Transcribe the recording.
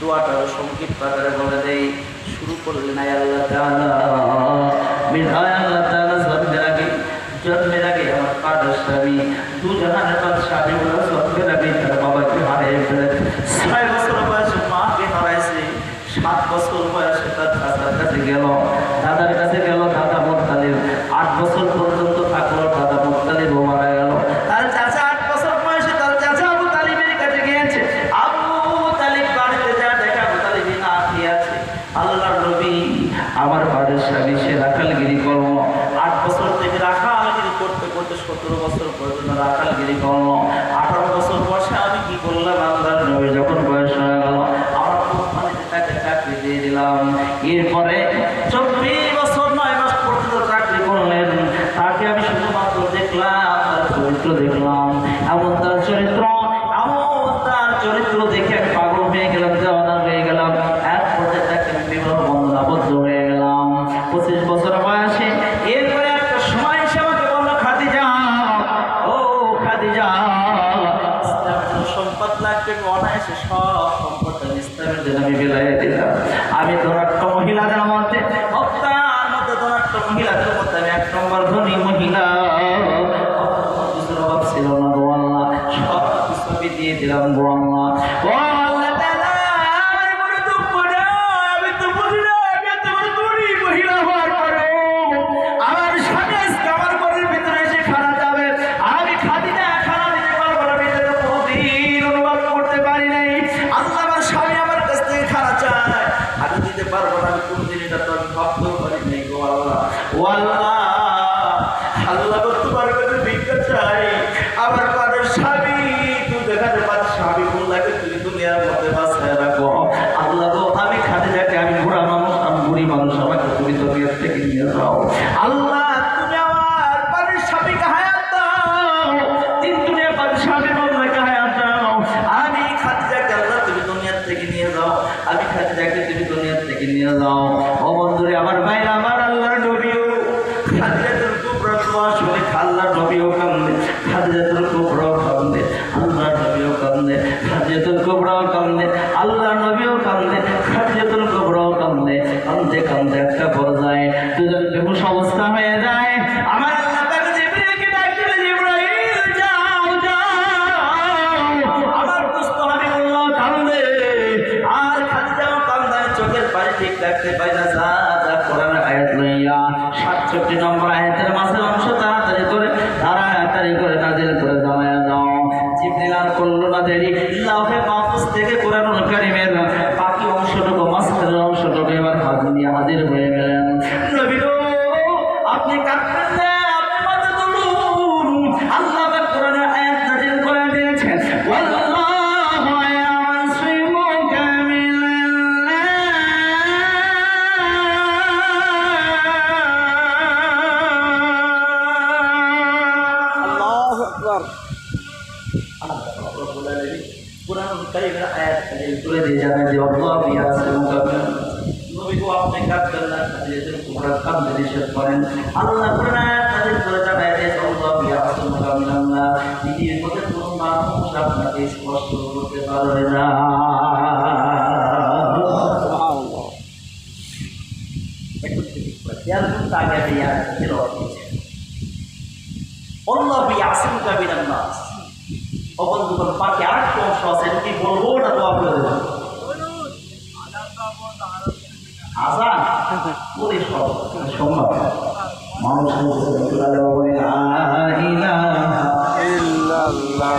দোয়াটা সংক্ষিপ্ত আকারে বলে দেই। শুরু করলেন আয় আল্লাহ তাআলা, বিধায় আল্লাহ তাআলা জন্মের আগে আমার কাদের স্বামী দুজাহানের বাদশা বিমুল্লাহ জন্মের আগে তার বাবাকে হারিয়ে ফেলে 6 বছর বয়সে মাকে হারাইছে, 7 বছর বয়সে তার চাচার কাছে গেল, দাদার কাছে গেল, দাদা মুত্তালিব 8 বছর পর্যন্ত থাকলো, দাদা মুত্তালিব মারা গেল। তার চাচা 8 বছর বয়সে তার চাচা আবু তালিবের কাছে গিয়েছে। আবু তালিব বাড়িতে যা দেখা আবু তালিব না খেয়ে আছে। আল্লাহর নবী আমার বাড়ির স্বামী সে রাখালগিরি করল, 8 বছর থেকে রাখালগিরি করতে করতে 17 বছর পর্যন্ত রাখালগিরি করল। 18 বছর বয়সে আমি কি করলাম, আল্লাহর নবী যখন বয়স হয়ে গেল আমার কোম্পানিতে তাকে চাকরি দিয়ে দিলাম। এরপরে 24 বছর 9 মাস পর্যন্ত চাকরি করলেন। তাকে আমি শুধুমাত্র দেখলাম, তার চরিত্র দেখলাম, এমন তার চরিত্র দেখে আমি পাগল হয়ে গেলাম, দেওয়ানা হয়ে গেলাম। এক পর্যায়ে তাকে আমি বিবাহ বন্ধন আবদ্ধ হয়ে গেলাম 25 বছর বয়সে। এরপরে একটা সময় এসে আমাকে বললো, খাদিজা, ও খাদিজা, সম্পদ লাগবে, অনায়াসে সব সম্পদ ইসলামের জন্য আমি বিলাইয়ে দিলাম। আমি ধনাঢ্য মহিলাদের মধ্যে, হপ্তার মধ্যে ধনাঢ্য মহিলাদের মধ্যে আমি 1 নম্বর ধনী মহিলা। কিছুর অভাব ছিল না গো আল্লাহ, সব কিছু আমি দিয়ে দিলাম গো আল্লাহ। ও আল্লাহ তাআলা, আমি বড় দুঃখ না, আমি তো বুঝি না, আমি এত বড় ধনী মহিলা হওয়ার পরেও আমার স্বামী আজকে আমার ঘরের ভিতরে এসে খানা যাবে, আমি খাদিজা খানা দিতে পারবো না, আমি এটা কোনোদিন অনুভব করতে পারি নাই। আল্লাহ, আমার স্বামী আমার কাছ থেকে খানা চায়, আমি দিতে পারবো না, আমি কোনোদিন এটা তো আমি ভাবতেও পারি নাই গো আল্লাহ। ও আল্লাহ, আল্লাহ গো, তোমার কাছে ভিক্ষা চাই, আমার ঘরের স্বামী তুমি দেখাতে পারছো, স্বামী বললাকে তুমি দুনিয়ার মধ্যে বাঁচায় রাখো। আল্লাহ গো, আমি খাদিজাকে, আমি বুড়া মানুষ, আমি বুড়ি মানুষ, আমাকে তুমি দুনিয়ার থেকে নিয়ে যাও। আল্লাহ, তুমি আমার বাড়ির স্বামীকে হায়াত দাও, তিন দুনিয়া বাড়ির স্বামী বললাকে হায়াত দাও। আমি খাদিজাকে, আল্লাহ তুমি দুনিয়ার থেকে নিয়ে যাও, আমি খাদিজাকে তুমি দুনিয়ার থেকে নিয়ে যাও। ও বন্ধুরে, আমার ভাইরা, আমার আল্লাহর নবীও খাদিজাতুল কুবরা দোয়া শুনে আল্লাহর নবীও কান্দে, খাদিজাতুল কুবরাও কান্দে, আল্লাহর নবীও কান্দে, খাদিজাতুল কুবরাও কান্দে, আল্লাহর নবীও কান্দে, খাদিজাতুল কুবরাও কান্দে। কান্দে কান্দে একটা পর্যায়ে দুজন বেহুশ অবস্থা হয়ে যায়। আমার আল্লাহ তাকে জিবরাইলকে ডাক দিলেন, জিবরাইল যাও যাও, আমার দোস্ত হাবিবুল্লাহ কান্দে, আর খাদিজাও কান্দে, চোখের পানি ঠিক রাখতে পারে না। যা যা কোরআনের আয়াত লইয়া 67 নম্বর আয়াতের মাঝের অংশ তাড়াতাড়ি করে নাজিল করে জানায়া দাও। জিবরিল আর করলো না দেরি, লাউহে মাহফুজ থেকে কোরআনুল কারীমের বাকি অংশটুকু, মাঝখানের অংশটুকু এবার হাত নিয়ে হাজির হয়ে গেলেন। নবী গো, আপনি কাঁদবেন না, আপনি মাথা তুলুন। আল্লাহ পাক কোরআনের আয়াত নাজিল করে দিয়েছেন, ওয়াল্লাহু ইয়াসিমুকা মিনাল্লাহ। আল্লাহু আকবার। কোরআনুল কারীমের আয়াত নাজিল করে দিয়ে জানায় যে আল্লাহু ইয়াসিমুকা মিনাল্লাহ। নবী গো, আপনি কাঁদবেন না, খাদিজাতুল কুবরা কাঁদতে নিষেধ করেন। আল্লাহ কোরআন আয়াত নাজিল করে জানায় যে আল্লাহু ইয়াসিমুকা মিনাল্লাহ, পৃথিবীর মধ্যে কোনো মানুষ আপনাকে স্পর্শ করতে পারবে না। সুবহানাল্লাহ। একটু ঠিক করে খেয়াল করতে আগে এই আয়াতের অর্থ হচ্ছে আল্লাহু ইয়াসিমুকা মিনাল্লাহ। অবন্ধুগণ, বাকি আরেকটা অংশ আছে, কি বলবো না তো আপনাদের আজান বলে সব সম্ভব মানুষ বলে লা ইলাহা ইল্লাল্লাহ।